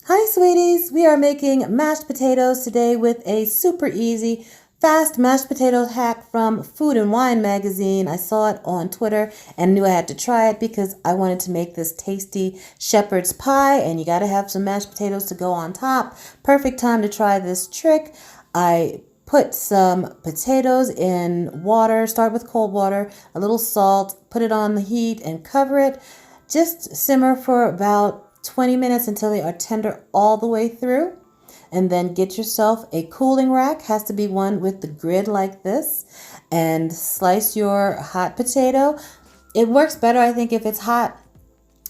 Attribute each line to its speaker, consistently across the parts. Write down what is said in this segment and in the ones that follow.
Speaker 1: Hi, sweeties. We are making mashed potatoes today with a super easy, fast mashed potato hack from Food and Wine magazine. I saw it on Twitter and knew I had to try it because I wanted to make this tasty shepherd's pie, and you got to have some mashed potatoes to go on top. Perfect time to try this trick. I put some potatoes in water, start with cold water, a little salt, put it on the heat and cover it. Just simmer for about 20 minutes until they are tender all the way through. And then get yourself a cooling rack, has to be one with the grid like this, and slice your hot potato. It works better, I think, if it's hot.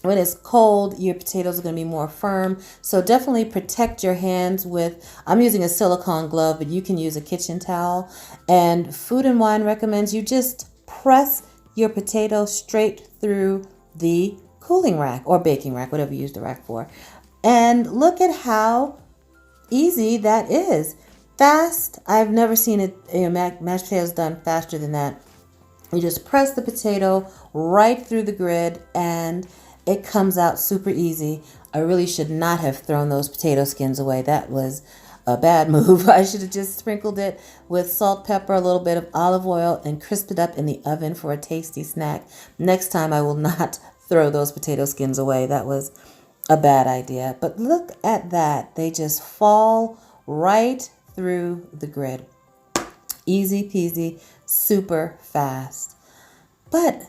Speaker 1: When it's cold, your potatoes are going to be more firm. So definitely protect your hands with, I'm using a silicone glove, but you can use a kitchen towel. And Food and Wine recommends you just press your potato straight through the cooling rack or baking rack, whatever you use the rack for. And look at how easy that is. Fast. I've never seen it, mashed potatoes done faster than that. You just press the potato right through the grid and it comes out super easy. I really should not have thrown those potato skins away. That was a bad move. I should have just sprinkled it with salt, pepper, a little bit of olive oil, and crisped it up in the oven for a tasty snack. Next time I will not throw those potato skins away. That was a bad idea. But look at that. They just fall right through the grid. Easy peasy, super fast. But,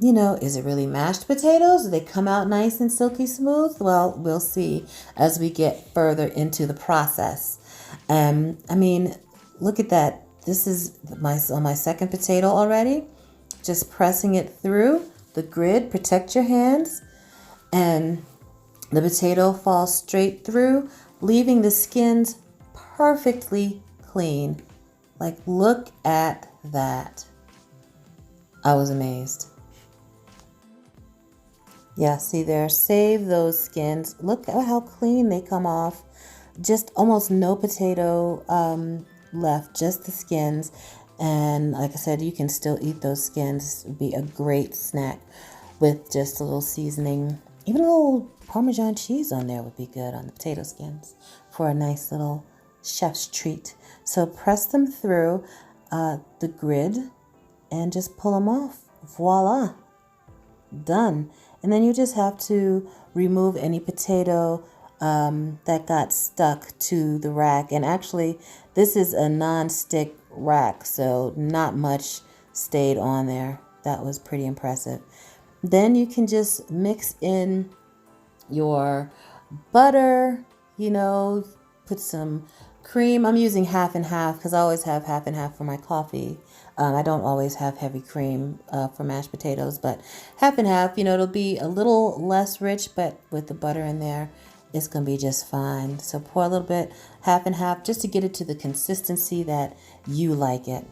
Speaker 1: is it really mashed potatoes? Do they come out nice and silky smooth? Well, we'll see as we get further into the process. Look at that. This is my second potato already. Just pressing it through the grid. Protect your hands. And the potato falls straight through, leaving the skins perfectly clean. Like, look at that. I was amazed. Yeah, see there, save those skins. Look at how clean they come off. Just almost no potato left, just the skins. And like I said, you can still eat those skins. It would be a great snack with just a little seasoning. Even a little Parmesan cheese on there would be good on the potato skins for a nice little chef's treat. So press them through the grid and just pull them off. Voila, done. And then you just have to remove any potato that got stuck to the rack. And actually, this is a non-stick rack, so not much stayed on there. That was pretty impressive. Then you can just mix in your butter, put some cream. I'm using half and half because I always have half and half for my coffee. I don't always have heavy cream for mashed potatoes, but half and half, it'll be a little less rich, but with the butter in there, it's going to be just fine. So pour a little bit, half and half, just to get it to the consistency that you like it.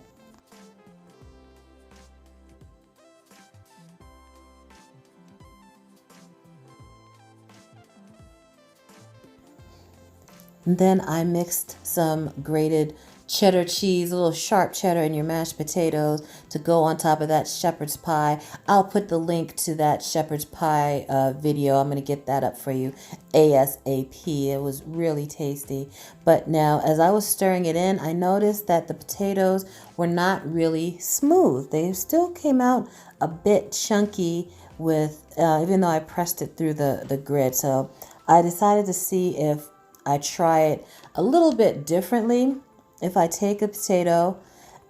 Speaker 1: And then I mixed some grated cheddar cheese, a little sharp cheddar in your mashed potatoes to go on top of that shepherd's pie. I'll put the link to that shepherd's pie video. I'm going to get that up for you ASAP. It was really tasty. But now, as I was stirring it in, I noticed that the potatoes were not really smooth. They still came out a bit chunky with, even though I pressed it through the grid. So I decided to see if I try it a little bit differently. If I take a potato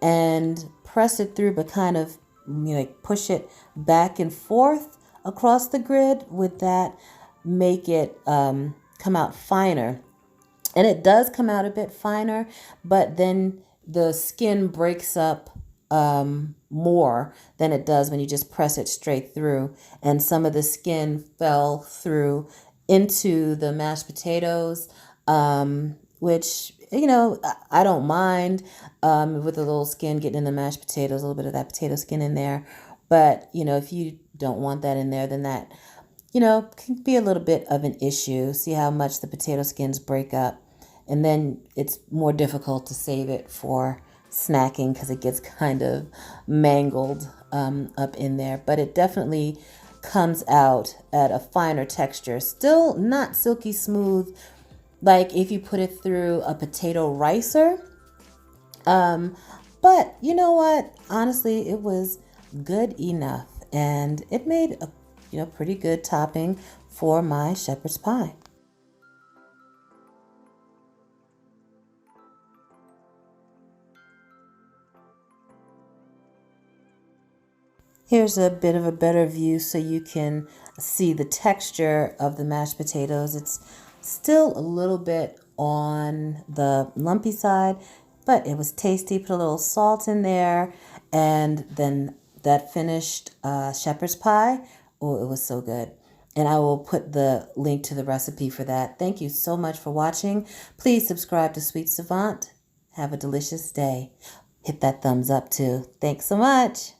Speaker 1: and press it through, but kind of push it back and forth across the grid, would that make it come out finer? And it does come out a bit finer, but then the skin breaks up more than it does when you just press it straight through. And some of the skin fell through into the mashed potatoes, which, I don't mind with the little skin getting in the mashed potatoes, a little bit of that potato skin in there. But, if you don't want that in there, then that, can be a little bit of an issue. See how much the potato skins break up. And then it's more difficult to save it for snacking because it gets kind of mangled up in there. But it definitely comes out at a finer texture. Still not silky smooth like if you put it through a potato ricer. But you know what? Honestly, it was good enough, and it made a pretty good topping for my shepherd's pie. Here's a bit of a better view so you can see the texture of the mashed potatoes. It's still a little bit on the lumpy side, but it was tasty. Put a little salt in there, and then that finished shepherd's pie. Oh, it was so good. And I will put the link to the recipe for that. Thank you so much for watching. Please subscribe to Sweet Savant. Have a delicious day. Hit that thumbs up too. Thanks so much.